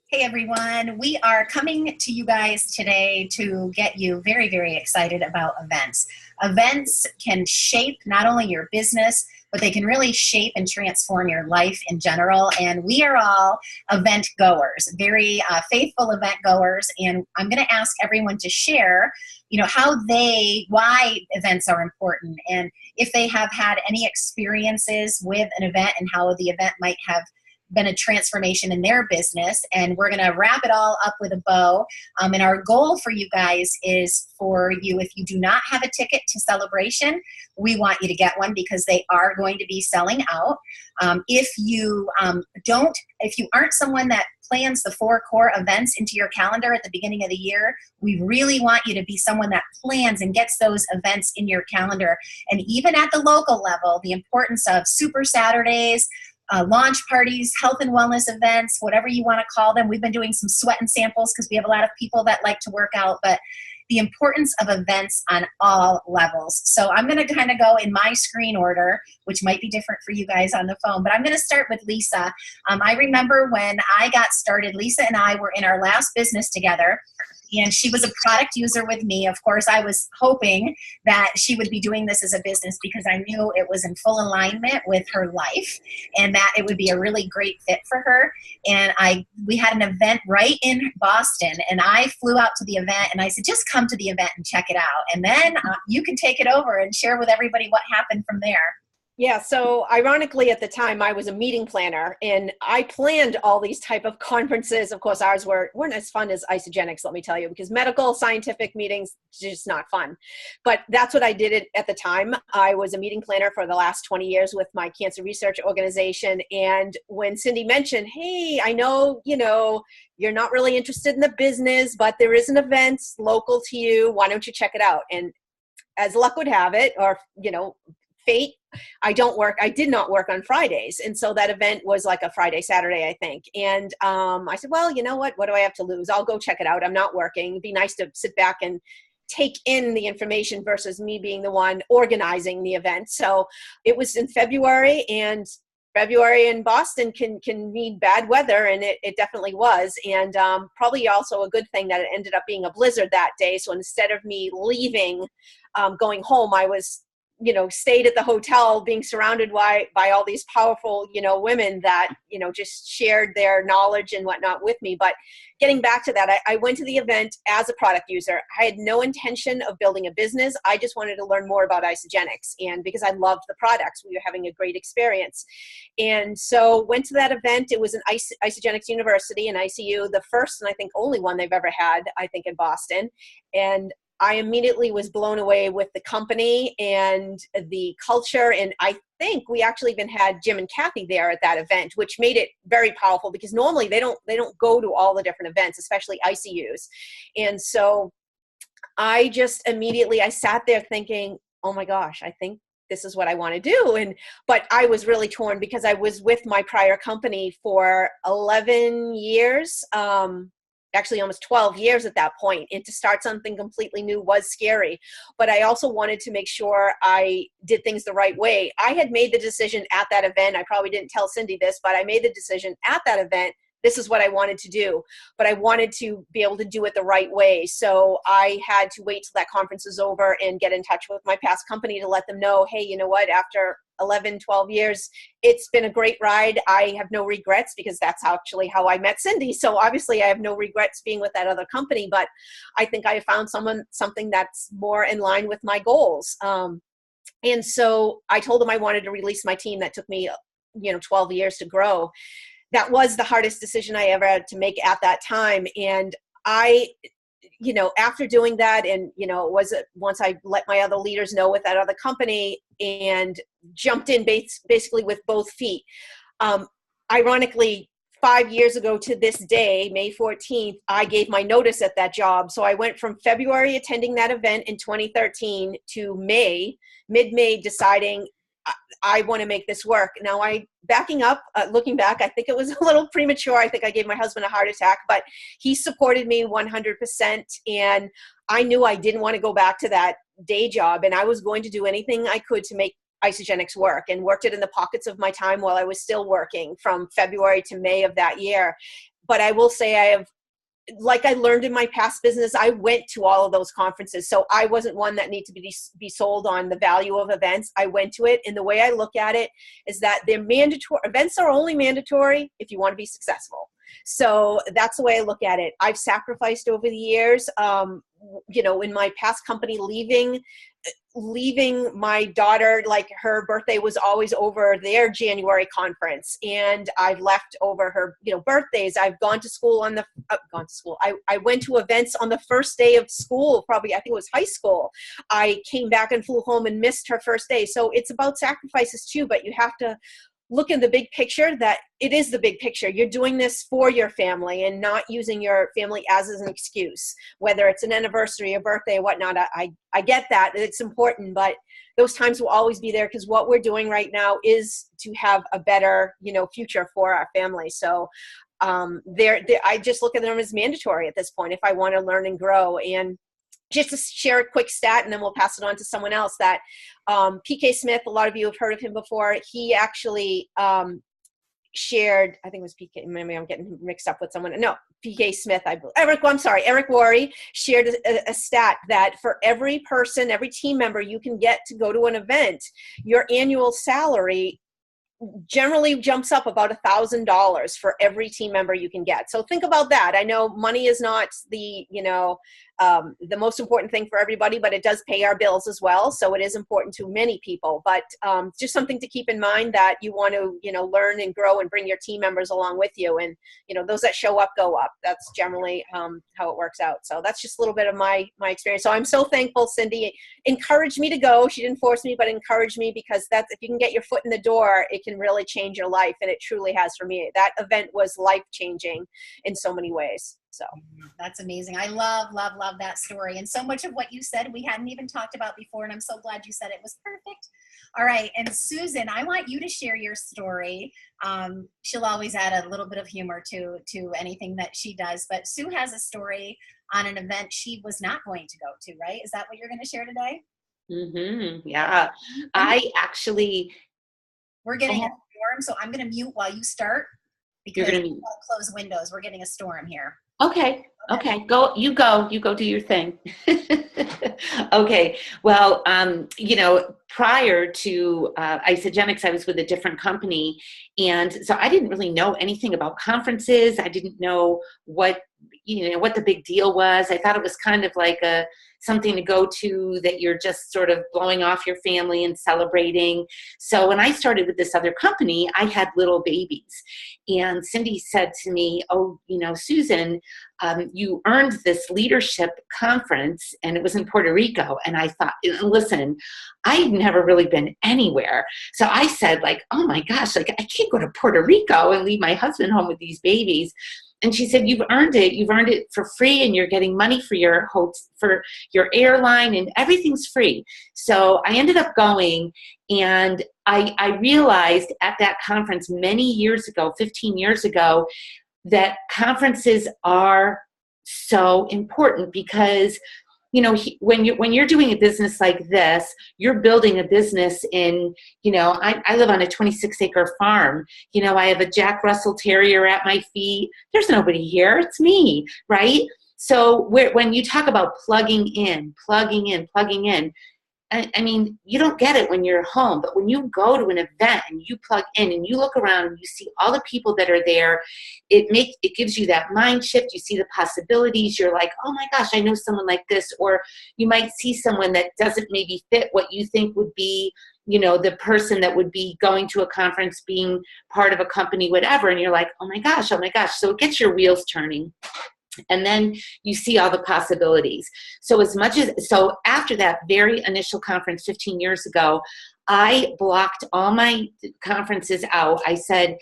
Hey everyone, we are coming to you guys today to get you very, very excited about events. Events can shape not only your business, but they can really shape and transform your life in general. And we are all event goers, very faithful event goers. And I'm going to ask everyone to share, why events are important, and if they have had any experiences with an event and how the event might have been a transformation in their business. And we're going to wrap it all up with a bow. And our goal for you guys is for you, if you do not have a ticket to Celebration, we want you to get one because they are going to be selling out. If you aren't someone that plans the 4 core events into your calendar at the beginning of the year, we really want you to be someone that plans and gets those events in your calendar. And even at the local level, the importance of Super Saturdays, launch parties, health and wellness events, whatever you want to call them. We've been doing some sweat and samples because we have a lot of people that like to work out, but the importance of events on all levels. So I'm going to kind of go in my screen order, which might be different for you guys on the phone, but I'm going to start with Lisa. I remember when I got started, Lisa and I were in our last business together, and she was a product user with me. Of course, I was hoping that she would be doing this as a business because I knew it was in full alignment with her life and that it would be a really great fit for her. And we had an event right in Boston, and I flew out to the event and I said, just come to the event and check it out. And then you can take it over and share with everybody what happened from there. Yeah, so ironically at the time I was a meeting planner and I planned all these type of conferences. Of course, ours weren't as fun as Isagenix, let me tell you, because medical scientific meetings just not fun. But that's what I did at the time. I was a meeting planner for the last 20 years with my cancer research organization. And when Cindy mentioned, hey, I know, you're not really interested in the business, but there is an event local to you. Why don't you check it out? And as luck would have it, or, fate, I did not work on Fridays. And so that event was like a Friday, Saturday, I think. And I said, well, you know what do I have to lose? I'll go check it out. I'm not working. It'd be nice to sit back and take in the information versus me being the one organizing the event. So it was in February, and February in Boston can mean bad weather, and it definitely was. And probably also a good thing that it ended up being a blizzard that day. So instead of me leaving, going home, I was stayed at the hotel being surrounded by all these powerful, women that, just shared their knowledge and whatnot with me. But getting back to that, I went to the event as a product user. I had no intention of building a business. I just wanted to learn more about Isagenix. And because I loved the products, we were having a great experience. And so went to that event. It was an Isagenix University in ICU, the first and I think only one they've ever had, I think, in Boston. And I immediately was blown away with the company and the culture. And I think we actually even had Jim and Kathy there at that event, which made it very powerful because normally they don't go to all the different events, especially ICUs. And so I just immediately, I sat there thinking, oh my gosh, I think this is what I want to do. But I was really torn because I was with my prior company for 11 years, actually almost 12 years at that point, and to start something completely new was scary. But I also wanted to make sure I did things the right way. I had made the decision at that event. I probably didn't tell Cindy this, but I made the decision at that event. This is what I wanted to do, but I wanted to be able to do it the right way. So I had to wait till that conference was over and get in touch with my past company to let them know, hey, you know what, after 11, 12 years, it's been a great ride. I have no regrets because that's actually how I met Cindy. So obviously I have no regrets being with that other company, but I think I found something that's more in line with my goals. And so I told them I wanted to release my team that took me, 12 years to grow. That was the hardest decision I ever had to make at that time. And I, after doing that, and, once I let my other leaders know with that other company and jumped in basically with both feet. Ironically, 5 years ago to this day, May 14th, I gave my notice at that job. So I went from February attending that event in 2013 to mid-May, deciding I want to make this work. Now, looking back, I think it was a little premature. I think I gave my husband a heart attack, but he supported me 100%. And I knew I didn't want to go back to that day job. And I was going to do anything I could to make Isagenix work, and worked it in the pockets of my time while I was still working from February to May of that year. but I will say I have, like I learned in my past business, I went to all of those conferences. So I wasn't one that needed to be sold on the value of events. I went to it. And the way I look at it is that they're mandatory. Events are only mandatory if you want to be successful. So that's the way I look at it. I've sacrificed over the years, in my past company, leaving my daughter, like her birthday was always over their January conference, and I've left over her, birthdays. I've gone to school I went to events on the first day of school, probably, I think it was high school. I came back and flew home and missed her first day. So it's about sacrifices too, but you have to look in the big picture, that it is the big picture. You're doing this for your family and not using your family as an excuse, whether it's an anniversary, a birthday, whatnot. I get that. It's important, but those times will always be there, because what we're doing right now is to have a better, future for our family. So I just look at them as mandatory at this point if I want to learn and grow. And just to share a quick stat, and then we'll pass it on to someone else, that PK Smith, a lot of you have heard of him before. He actually shared, I think it was PK, maybe I'm getting mixed up with someone. No, PK Smith, Eric Worre shared a stat that for every person, every team member you can get to go to an event, your annual salary generally jumps up about $1,000 for every team member you can get. So think about that. I know money is not the most important thing for everybody, but it does pay our bills as well. So it is important to many people, but just something to keep in mind, that you want to, learn and grow and bring your team members along with you. And, those that show up, go up. That's generally how it works out. So that's just a little bit of my experience. So I'm so thankful Cindy encouraged me to go. She didn't force me, but encouraged me, because that's, if you can get your foot in the door, it can really change your life. And it truly has for me. That event was life-changing in so many ways. So that's amazing. I love that story. And so much of what you said, we hadn't even talked about before. And I'm so glad you said it. Was perfect. All right. And Susan, I want you to share your story. She'll always add a little bit of humor to anything that she does. But Sue has a story on an event she was not going to go to, right? Is that what you're going to share today? Mm-hmm. Yeah. I actually... We're getting a storm, so I'm going to mute while you start, because we're going to close windows. We're getting a storm here. Okay. You go do your thing. Okay. Well, prior to Isagenix, I was with a different company. And so I didn't really know anything about conferences. I didn't know what the big deal was. I thought it was kind of like something to go to that you're just sort of blowing off your family and celebrating. So when I started with this other company, I had little babies. And Cindy said to me, "Oh, Susan, you earned this leadership conference," and it was in Puerto Rico. And I thought, listen, I'd never really been anywhere. So I said, oh my gosh, I can't go to Puerto Rico and leave my husband home with these babies. And she said, "You've earned it. You've earned it for free, and you're getting money for your airline, and everything's free." So I ended up going, and I realized at that conference many years ago, 15 years ago, that conferences are so important, because when you're doing a business like this, you're building a business in, I live on a 26-acre farm. I have a Jack Russell Terrier at my feet. There's nobody here. It's me, right? So when you talk about plugging in, I mean, you don't get it when you're home, but when you go to an event and you plug in and you look around and you see all the people that are there, it gives you that mind shift. You see the possibilities. You're like, oh my gosh, I know someone like this. Or you might see someone that doesn't maybe fit what you think would be, the person that would be going to a conference, being part of a company, whatever. And you're like, oh my gosh. So it gets your wheels turning. And then you see all the possibilities. So after that very initial conference 15 years ago, I blocked all my conferences out. I said,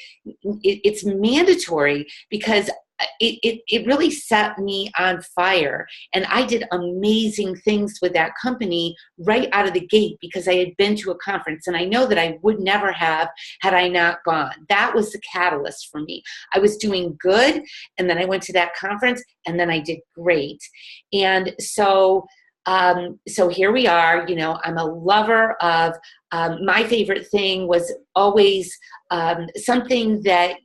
it's mandatory, because it really set me on fire. And I did amazing things with that company right out of the gate, because I had been to a conference, and I know that I would never have had I not gone. That was the catalyst for me. I was doing good, and then I went to that conference, and then I did great. And so So here we are. I'm a lover of, my favorite thing was always something that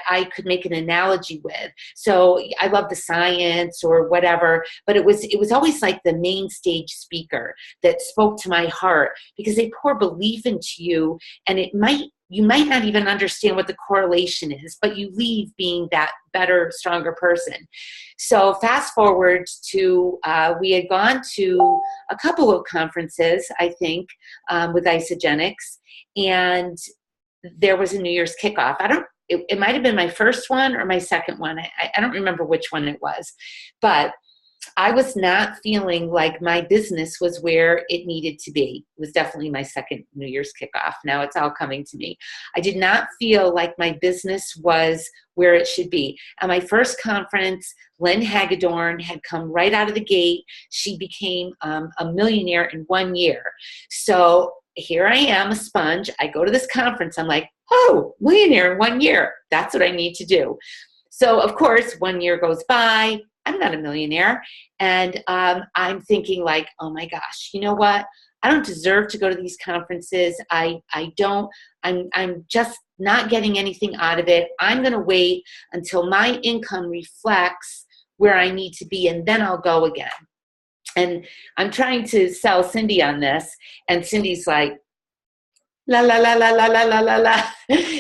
I could make an analogy with. So I love the science or whatever, but it was always like the main stage speaker that spoke to my heart, because they pour belief into you, and you might not even understand what the correlation is, but you leave being that better, stronger person. So fast forward to, we had gone to a couple of conferences, I think, with Isagenix, and there was a New Year's kickoff. It might have been my first one or my second one. I don't remember which one it was, but I was not feeling like my business was where it needed to be. It was definitely my second New Year's kickoff. Now it's all coming to me. I did not feel like my business was where it should be. At my first conference, Lynn Hagedorn had come right out of the gate. She became a millionaire in 1 year. So here I am, a sponge. I go to this conference. I'm like, oh, millionaire in 1 year. That's what I need to do. So, of course, 1 year goes by. I'm not a millionaire. And I'm thinking like, oh my gosh, you know what? I don't deserve to go to these conferences. I'm just not getting anything out of it. I'm going to wait until my income reflects where I need to be, and then I'll go again. And I'm trying to sell Cindy on this. And Cindy's like, la, la, la, la, la, la, la, la, la.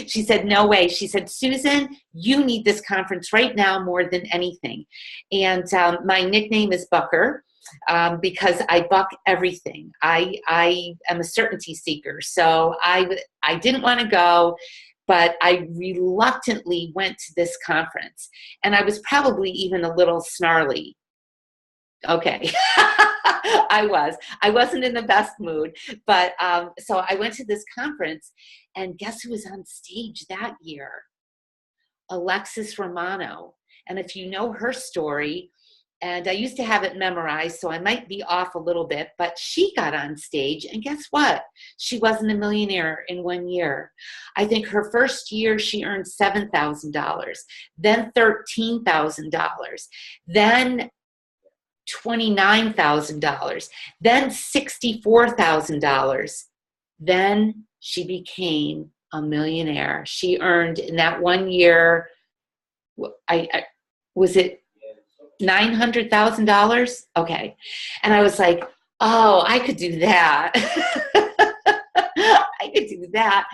She said, no way. She said, Susan, you need this conference right now more than anything. And my nickname is Bucker, because I buck everything. I am a certainty seeker. So I didn't want to go, but I reluctantly went to this conference. And I was probably even a little snarly. Okay. I wasn't in the best mood, but so I went to this conference, and guess who was on stage that year? Alexis Romano. And if you know her story, and I used to have it memorized, so I might be off a little bit, but she got on stage, and guess what? She wasn't a millionaire in 1 year. I think her first year she earned $7,000, then $13,000, then $29,000, then $64,000. Then she became a millionaire. She earned in that 1 year, was it $900,000? Okay. And I was like, oh, I could do that. I could do that.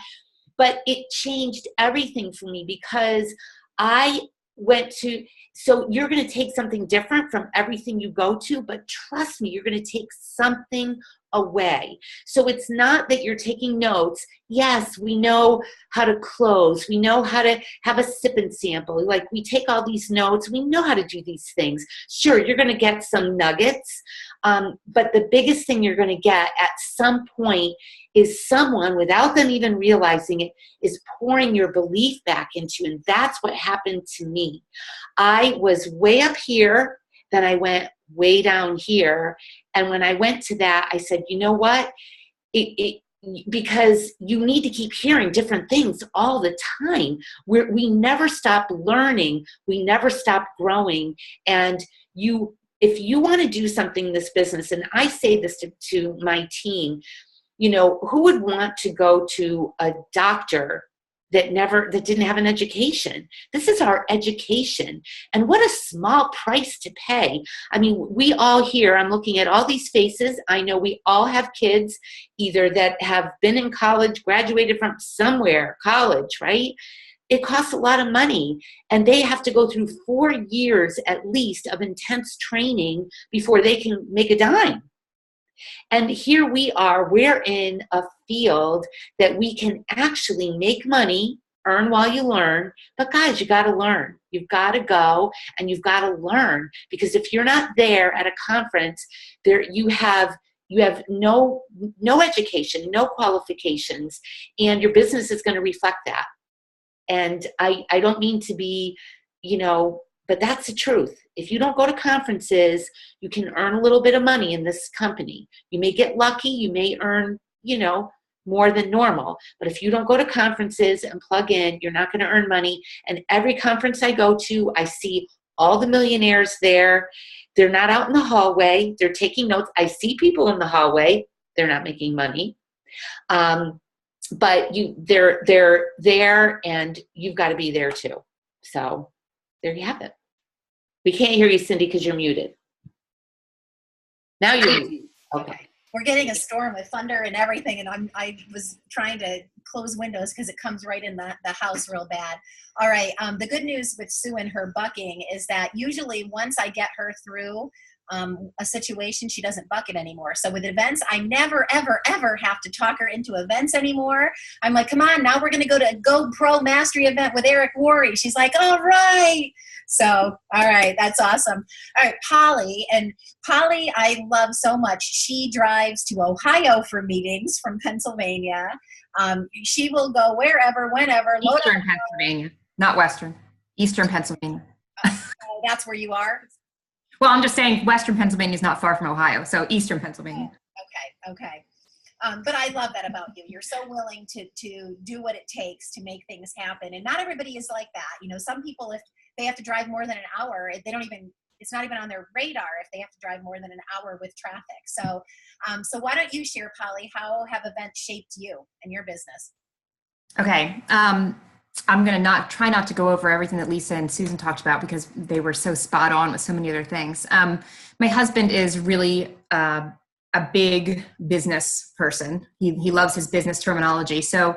But it changed everything for me, because I went to, so you're going to take something different from everything you go to, but trust me, you're going to take something away. So it's not that you're taking notes. Yes, we know how to close. We know how to have a sip and sample. Like, we take all these notes. We know how to do these things. Sure, you're going to get some nuggets. But the biggest thing you're going to get at some point is someone, without them even realizing it, is pouring your belief back into you. And that's what happened to me. I was way up here, then I went way down here. And when I went to that, I said, you know what? Because you need to keep hearing different things all the time. We never stop learning. We never stop growing. And if you want to do something in this business, and I say this to my team, who would want to go to a doctor that didn't have an education? This is our education. And what a small price to pay. I mean, we all here, I'm looking at all these faces. I know we all have kids either that have been in college, graduated from somewhere, college, right? It costs a lot of money, and they have to go through 4 years at least of intense training before they can make a dime. And here we are, we're in a field that we can actually make money, earn while you learn. But guys, you got to learn. You've got to go and you've got to learn, because if you're not there at a conference, you have no education, no qualifications, and your business is going to reflect that. And I don't mean to be, but that's the truth. If you don't go to conferences, you can earn a little bit of money in this company. You may get lucky. You may earn, more than normal. But if you don't go to conferences and plug in, you're not going to earn money. And every conference I go to, I see all the millionaires there. They're not out in the hallway. They're taking notes. I see people in the hallway. They're not making money. But they're there, and you've got to be there too. So there you have it. We can't hear you, Cindy, because you're muted. Now you're muted. Okay. We're getting a storm with thunder and everything, and I was trying to close windows because it comes right in the house real bad. All right, the good news with Sue and her bucking is that usually once I get her through a situation, she doesn't buck it anymore. So with events, I never, ever, ever have to talk her into events anymore. I'm like, come on, now we're going to go to a Go Pro Mastery event with Eric Worre. She's like, all right. So, all right, that's awesome. All right, Polly. And Polly, I love so much. She drives to Ohio for meetings from Pennsylvania. She will go wherever, whenever. Eastern Pennsylvania, not Western. Eastern Pennsylvania. That's where you are? Well, I'm just saying Western Pennsylvania is not far from Ohio, so Eastern Pennsylvania. Okay. But I love that about you. You're so willing to do what it takes to make things happen. And not everybody is like that. You know, some people, if they have to drive more than an hour, it's not even on their radar if they have to drive more than an hour with traffic. So, so why don't you share, Polly, how have events shaped you and your business? Okay. I'm going to try not to go over everything that Lisa and Susan talked about because they were so spot on with so many other things. My husband is really a big business person. He loves his business terminology. So I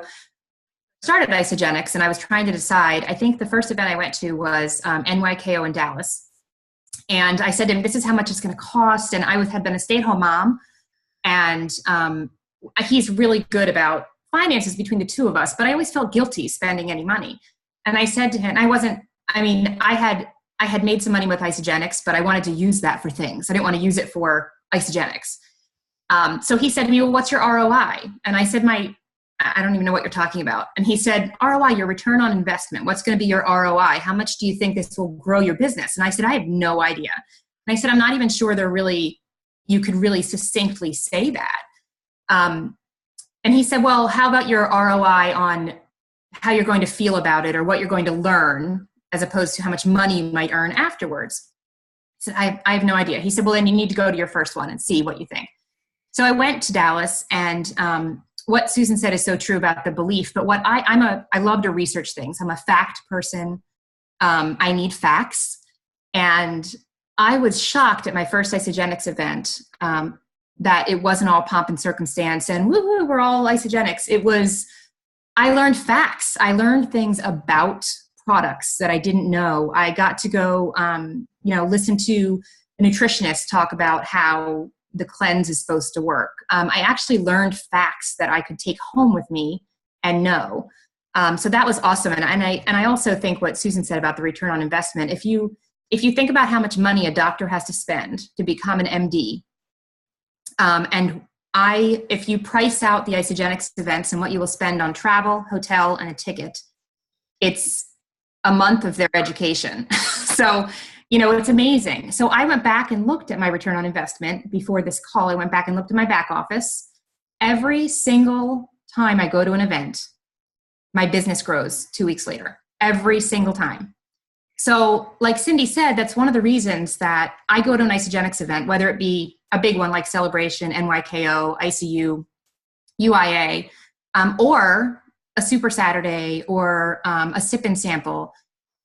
started Isagenix, and I was trying to decide. I think the first event I went to was NYKO in Dallas. And I said to him, this is how much it's going to cost. And I had been a stay-at-home mom, and he's really good about finances between the two of us, but I always felt guilty spending any money. And I said to him, I had made some money with Isagenix, but I wanted to use that for things. I didn't want to use it for Isagenix. So he said to me, well, what's your ROI? And I said, I don't even know what you're talking about. And he said, ROI, your return on investment. What's going to be your ROI? How much do you think this will grow your business? And I said, I have no idea. And I said, I'm not even sure you could really succinctly say that. And he said, well, how about your ROI on how you're going to feel about it or what you're going to learn as opposed to how much money you might earn afterwards? I said, I have no idea. He said, well, then you need to go to your first one and see what you think. So I went to Dallas, and what Susan said is so true about the belief, but I love to research things. I'm a fact person. I need facts. And I was shocked at my first Isagenix event that it wasn't all pomp and circumstance and woo-hoo, we're all Isagenix. I learned facts. I learned things about products that I didn't know. I got to go, listen to a nutritionist talk about how the cleanse is supposed to work. I actually learned facts that I could take home with me and know. So that was awesome. And I also think what Susan said about the return on investment, if you think about how much money a doctor has to spend to become an MD, if you price out the Isagenix events and what you will spend on travel, hotel, and a ticket, it's a month of their education. So, it's amazing. So I went back and looked at my return on investment before this call. I went back and looked at my back office. Every single time I go to an event, my business grows 2 weeks later, every single time. So like Cindy said, that's one of the reasons that I go to an Isagenix event, whether it be a big one like Celebration, NYKO, ICU, UIA, or a Super Saturday or a sip and sample.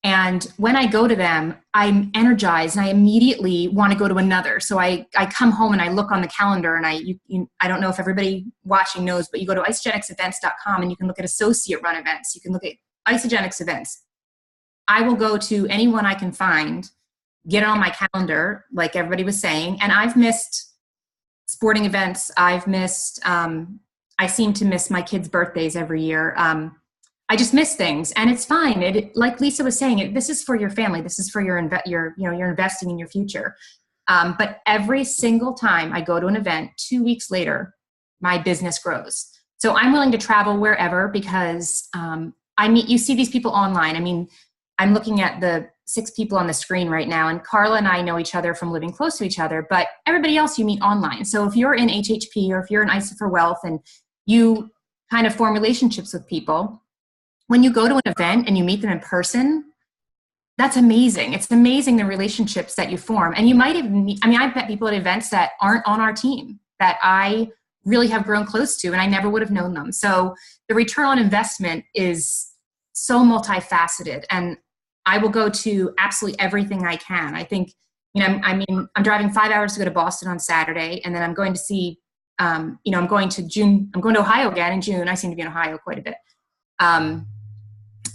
And when I go to them, I'm energized and I immediately want to go to another. So I come home and I look on the calendar, and I don't know if everybody watching knows, but you go to isagenixevents.com and you can look at associate run events. You can look at Isagenix events. I will go to anyone I can find, get it on my calendar, like everybody was saying. And I've missed sporting events. I've missed, I seem to miss my kids' birthdays every year. I just miss things, and it's fine. Like Lisa was saying, this is for your family. This is for you're investing in your future. But every single time I go to an event, 2 weeks later, my business grows. So I'm willing to travel wherever because you see these people online. I mean, I'm looking at the 6 people on the screen right now, and Carla and I know each other from living close to each other, but everybody else you meet online. So if you're in HHP or if you're in ISA for Wealth and you kind of form relationships with people, when you go to an event and you meet them in person, that's amazing. It's amazing the relationships that you form. And you might even meet, I mean, I've met people at events that aren't on our team that I really have grown close to, and I never would have known them. So the return on investment is so multifaceted, and I will go to absolutely everything I can. I think, I'm driving 5 hours to go to Boston on Saturday, and then I'm going to see, I'm going to Ohio again in June. I seem to be in Ohio quite a bit. And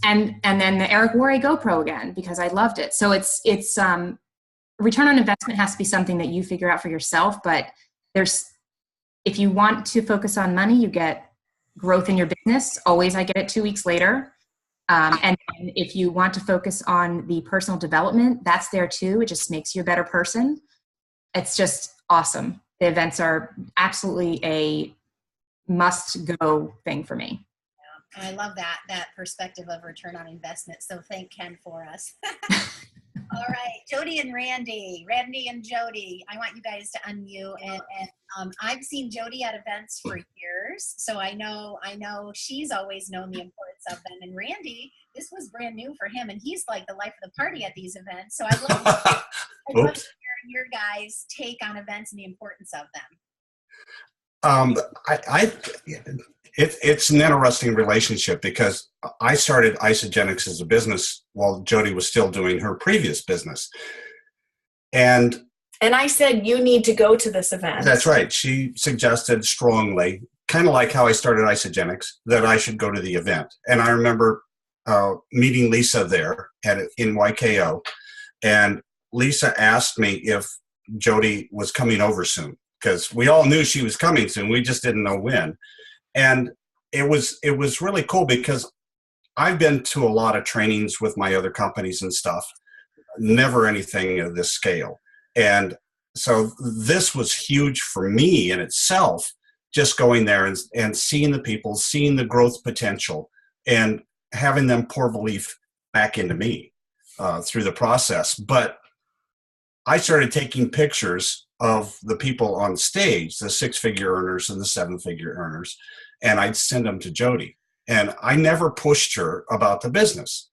then the Eric Worre GoPro again, because I loved it. So it's return on investment has to be something that you figure out for yourself, but if you want to focus on money, you get growth in your business. Always, I get it 2 weeks later. And if you want to focus on the personal development, that's there too. It just makes you a better person. It's just awesome. The events are absolutely a must-go thing for me. Yeah, I love that perspective of return on investment. So thank Ken for us. All right, Jody and Randy and Jody, I want you guys to unmute. And I've seen Jody at events for years, so I know she's always known the importance of them. And Randy, this was brand new for him, and he's like the life of the party at these events. So I'd love to hear your guys' take on events and the importance of them. It's an interesting relationship because I started Isagenix as a business while Jody was still doing her previous business. And I said, you need to go to this event. That's right. She suggested strongly, kind of like how I started Isagenix, that I should go to the event. And I remember meeting Lisa there in YKO. And Lisa asked me if Jody was coming over soon, because we all knew she was coming soon. We just didn't know when. And it was really cool because I've been to a lot of trainings with my other companies and stuff, never anything of this scale. And so this was huge for me in itself, just going there and seeing the people, seeing the growth potential, and having them pour belief back into me through the process. But I started taking pictures of the people on stage, the 6-figure earners and the 7-figure earners, and I'd send them to Jody. And I never pushed her about the business,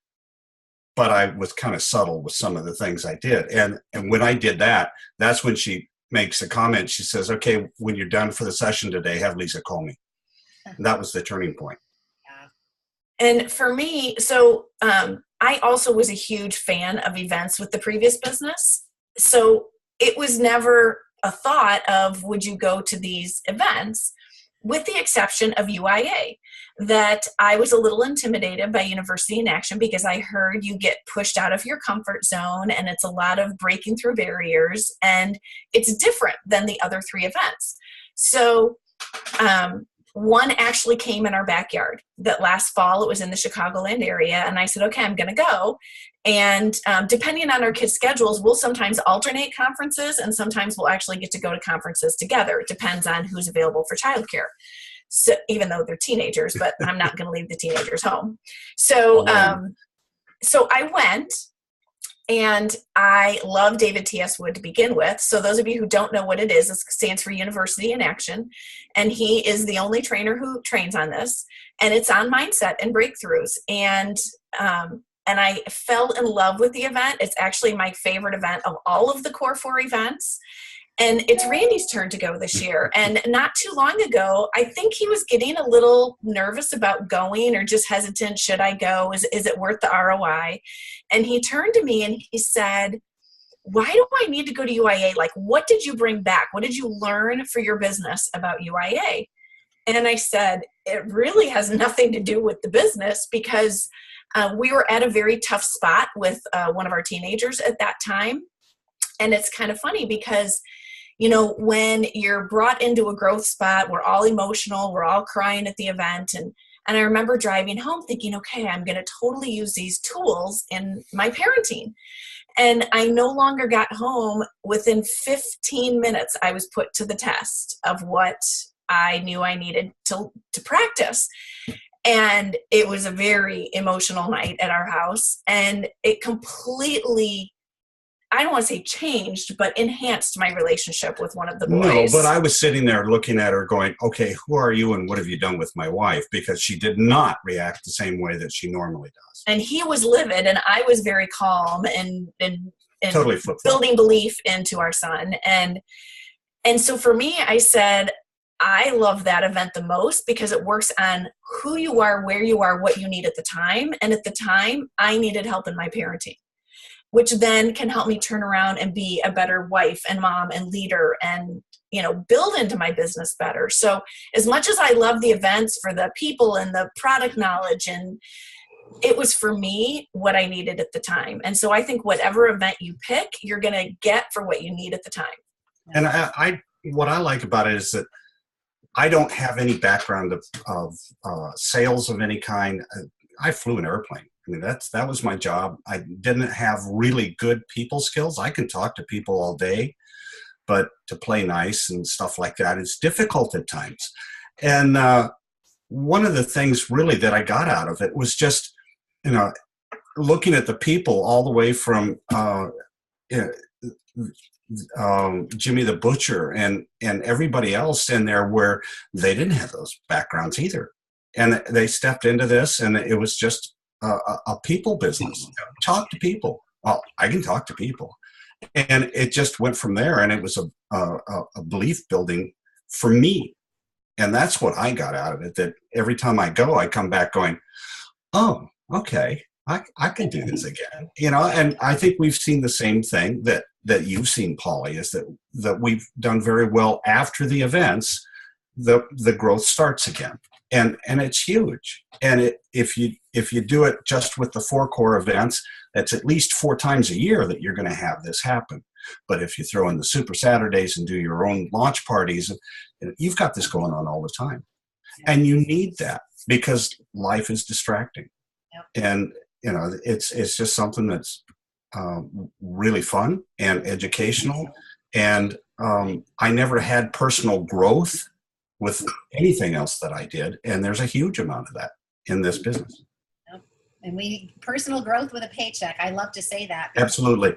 but I was kind of subtle with some of the things I did. And when I did that, that's when she makes a comment. She says, okay, when you're done for the session today, have Lisa call me. And that was the turning point. And for me, so I also was a huge fan of events with the previous business. So it was never a thought of, would you go to these events? With the exception of UIA, that I was a little intimidated by University in Action because I heard you get pushed out of your comfort zone and it's a lot of breaking through barriers and it's different than the other 3 events. So one actually came in our backyard that last fall. It was in the Chicagoland area. And I said, okay, I'm going to go. And depending on our kids' schedules, we'll sometimes alternate conferences and sometimes we'll actually get to go to conferences together. It depends on who's available for childcare. So even though they're teenagers, but I'm not going to leave the teenagers home. So, so I went, and I love David T.S. Wood to begin with. So those of you who don't know what it stands for University in Action. And he is the only trainer who trains on this. And it's on mindset and breakthroughs. And I fell in love with the event. It's actually my favorite event of all of the Core 4 events. And it's Randy's turn to go this year. And not too long ago, I think he was getting a little nervous about going or just hesitant. Should I go? Is it worth the ROI? And he turned to me and he said, why do I need to go to UIA? Like, what did you bring back? What did you learn for your business about UIA? And I said, it really has nothing to do with the business because we were at a very tough spot with one of our teenagers at that time. And it's kind of funny because, you know, when you're brought into a growth spot, we're all emotional, we're all crying at the event. And I remember driving home thinking, okay, I'm going to totally use these tools in my parenting. And I no longer got home. Within 15 minutes, I was put to the test of what I knew I needed to practice. And it was a very emotional night at our house. And it completely, I don't want to say changed, but enhanced my relationship with one of the No, boys. but I was sitting there looking at her going, okay, who are you and what have you done with my wife? Because she did not react the same way that she normally does. And he was livid, and I was very calm and Totally flip-flop. building belief into our son. And so for me, I said, I love that event the most because it works on who you are, where you are, what you need at the time. And at the time, I needed help in my parenting, which then can help me turn around and be a better wife and mom and leader and, build into my business better. So as much as I love the events for the people and the product knowledge, and it was for me what I needed at the time. And so I think whatever event you pick, you're going to get for what you need at the time. And what I like about it is that I don't have any background of sales of any kind. I flew an airplane. I mean, that was my job. I didn't have really good people skills. I can talk to people all day, but to play nice and stuff like that is difficult at times. And one of the things really that I got out of it was just, looking at the people all the way from Jimmy the Butcher and everybody else in there where they didn't have those backgrounds either. And they stepped into this, and it was just a people business. Talk to people. Well, I can talk to people. And it just went from there, and it was a belief building for me. And that's what I got out of it, that every time I go, I come back going, oh, okay, I can do this again. And I think we've seen the same thing that you've seen, Polly, is that we've done very well after the events. The growth starts again, and it's huge. And if you do it just with the 4 core events, that's at least 4 times a year that you're going to have this happen. But if you throw in the Super Saturdays and do your own launch parties, you've got this going on all the time, and you need that because life is distracting. Yep. And it's just something that's really fun and educational. And I never had personal growth with anything else that I did. And there's a huge amount of that in this business. And personal growth with a paycheck. I love to say that. Absolutely.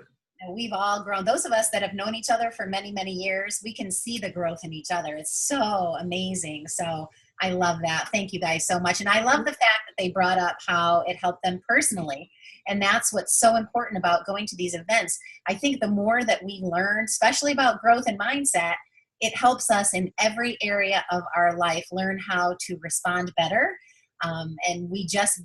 We've all grown. Those of us that have known each other for many, many years, we can see the growth in each other. It's so amazing. So I love that. Thank you guys so much. And I love the fact that they brought up how it helped them personally. And that's what's so important about going to these events. I think the more that we learn, especially about growth and mindset, it helps us in every area of our life learn how to respond better. And we just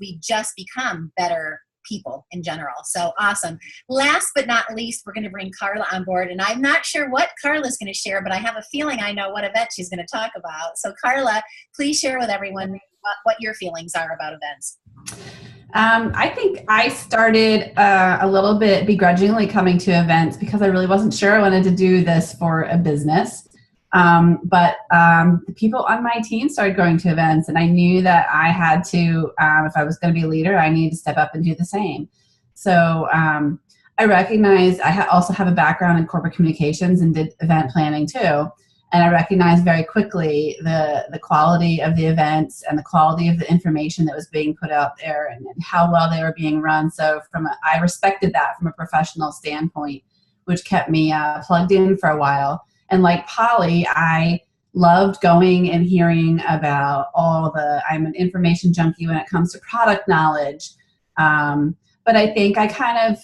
become better people in general. So awesome. Last but not least, we're going to bring Carla on board. And I'm not sure what Carla's going to share, but I have a feeling I know what event she's going to talk about. So Carla, please share with everyone what your feelings are about events. I think I started a little bit begrudgingly coming to events because I really wasn't sure I wanted to do this for a business. But the people on my team started going to events, and I knew that I had to, if I was going to be a leader, I needed to step up and do the same. So I recognized I also have a background in corporate communications and did event planning too. And I recognized very quickly the quality of the events and the quality of the information that was being put out there and how well they were being run. So I respected that from a professional standpoint, which kept me plugged in for a while. And like Polly, I loved going and hearing about I'm an information junkie when it comes to product knowledge. But I think I kind of,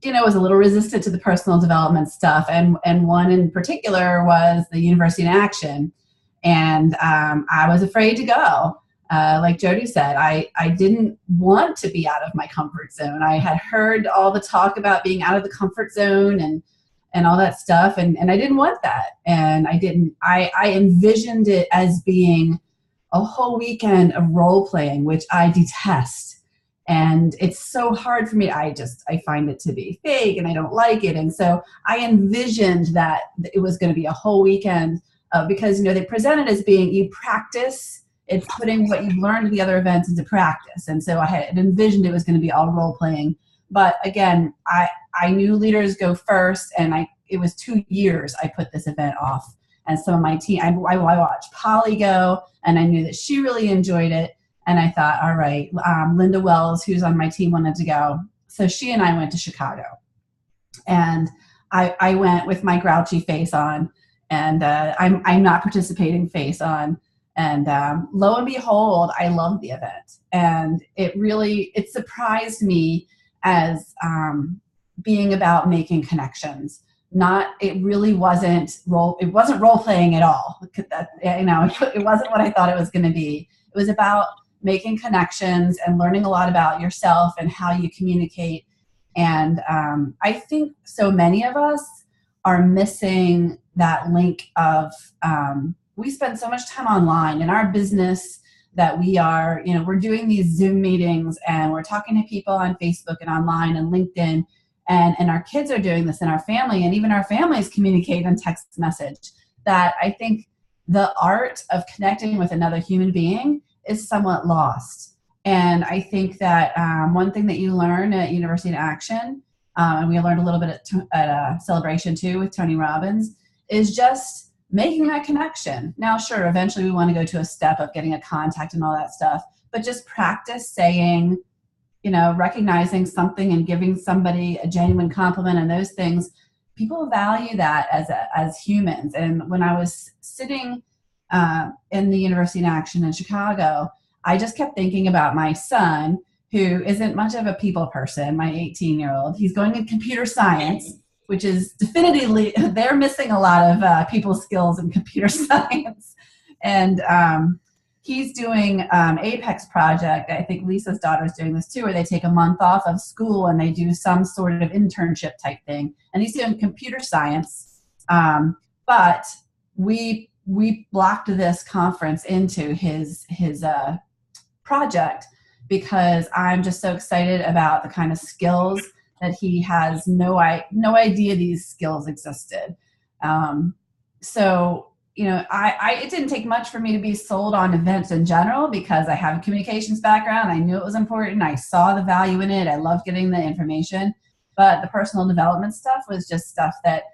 was a little resistant to the personal development stuff. And one in particular was the University in Action. And I was afraid to go. Like Jody said, I didn't want to be out of my comfort zone. I had heard all the talk about being out of the comfort zone and all that stuff. And I didn't want that. And I envisioned it as being a whole weekend of role playing, which I detest. And it's so hard for me. I find it to be fake and I don't like it. And so I envisioned that it was going to be a whole weekend because, they present it as being you practice. It's putting what you've learned at the other events into practice. And so I had envisioned it was going to be all role playing. But again, I knew leaders go first, and it was 2 years I put this event off. And some of my team, I watched Polly go, and I knew that she really enjoyed it. And I thought, all right, Linda Wells, who's on my team, wanted to go. So she and I went to Chicago. And I went with my grouchy face on, and I'm not participating face on. And lo and behold, I loved the event. And it surprised me as being about making connections. It really wasn't role playing at all. It wasn't what I thought it was going to be. It was about making connections and learning a lot about yourself and how you communicate. And I think so many of us are missing that link of, we spend so much time online in our business that we're doing these Zoom meetings and we're talking to people on Facebook and online and LinkedIn, and our kids are doing this in our family, and even our families communicate in text message, that I think the art of connecting with another human being is somewhat lost. And I think that one thing that you learn at University in Action, and we learned a little bit at Celebration too with Tony Robbins, is just making that connection. Now, sure, eventually we want to go to a step of getting a contact and all that stuff, but just practice saying, recognizing something and giving somebody a genuine compliment and those things. People value that as humans. And when I was sitting in the University in Action in Chicago, I just kept thinking about my son, who isn't much of a people person, my 18-year-old. He's going in computer science, which is definitively, they're missing a lot of people skills in computer science. And he's doing Apex project. I think Lisa's daughter is doing this too, where they take a month off of school and they do some sort of internship type thing. And he's doing computer science. But we blocked this conference into his project because I'm just so excited about the kind of skills that he has no idea these skills existed. So, it didn't take much for me to be sold on events in general because I have a communications background. I knew it was important. I saw the value in it. I loved getting the information. But the personal development stuff was just stuff that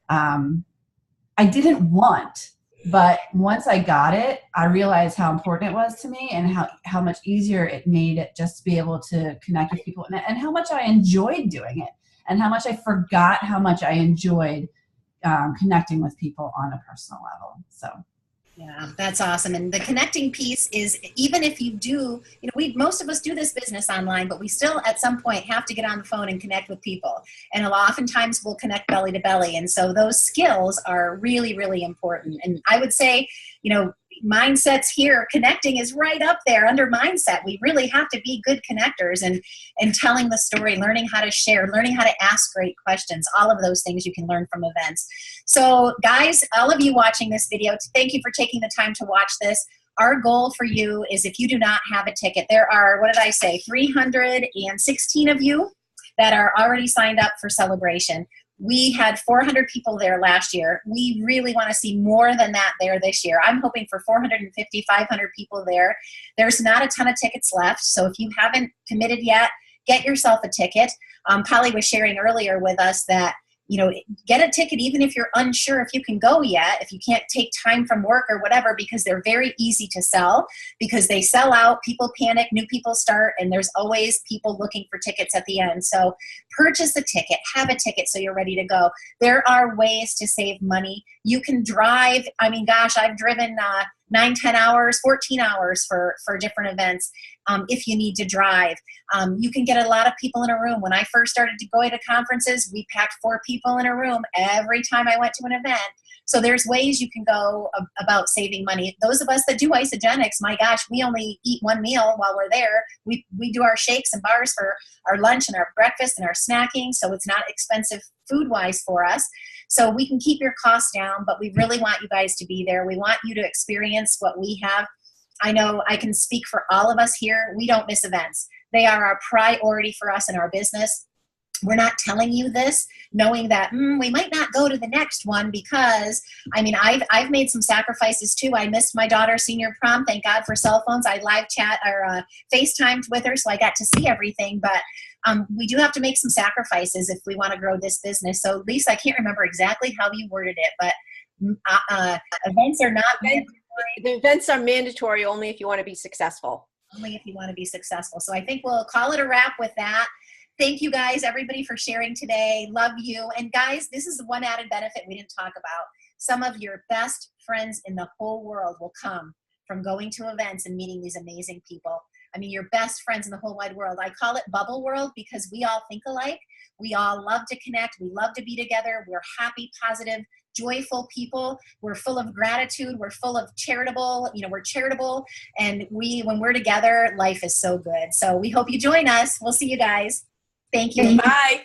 I didn't want. But once I got it, I realized how important it was to me and how much easier it made it just to be able to connect with people and how much I enjoyed doing it and how much I forgot how much I enjoyed connecting with people on a personal level. So. Yeah, that's awesome. And the connecting piece is, even if you do, most of us do this business online, but we still at some point have to get on the phone and connect with people. And oftentimes we'll connect belly to belly. And so those skills are really, really important. And I would say, mindsets here, connecting is right up there under mindset. We really have to be good connectors and telling the story, learning how to share, learning how to ask great questions. All of those things you can learn from events. So guys, all of you watching this video, thank you for taking the time to watch this. Our goal for you is, if you do not have a ticket, there are, 316 of you that are already signed up for Celebration. We had 400 people there last year. We really want to see more than that there this year. I'm hoping for 450, 500 people there. There's not a ton of tickets left, so if you haven't committed yet, get yourself a ticket. Polly was sharing earlier with us that, get a ticket even if you're unsure if you can go yet, if you can't take time from work or whatever, because they're very easy to sell, because they sell out, people panic, new people start, and there's always people looking for tickets at the end. So purchase a ticket, have a ticket so you're ready to go. There are ways to save money. You can drive. I've driven 9, 10 hours, 14 hours for different events. If you need to drive, you can get a lot of people in a room. When I first started to go to conferences, we packed 4 people in a room every time I went to an event. So there's ways you can go about saving money. Those of us that do Isagenix, my gosh, we only eat 1 meal while we're there. We do our shakes and bars for our lunch and our breakfast and our snacking, so it's not expensive food-wise for us. So we can keep your costs down, but we really want you guys to be there. We want you to experience what we have. I know I can speak for all of us here. We don't miss events. They are our priority for us in our business. We're not telling you this knowing that we might not go to the next one, because I've made some sacrifices too. I missed my daughter's senior prom. Thank God for cell phones. I live chat or FaceTimed with her, so I got to see everything. But we do have to make some sacrifices if we want to grow this business. So Lisa, I can't remember exactly how you worded it, but events are not mandatory. The events are mandatory only if you want to be successful. Only if you want to be successful. So I think we'll call it a wrap with that. Thank you guys, everybody, for sharing today. Love you. And guys, this is one added benefit we didn't talk about. Some of your best friends in the whole world will come from going to events and meeting these amazing people. I mean, your best friends in the whole wide world. I call it bubble world because we all think alike. We all love to connect. We love to be together. We're happy, positive, joyful people. We're full of gratitude. We're full of charitable, we're charitable. And when we're together, life is so good. So we hope you join us. We'll see you guys. Thank you. Bye.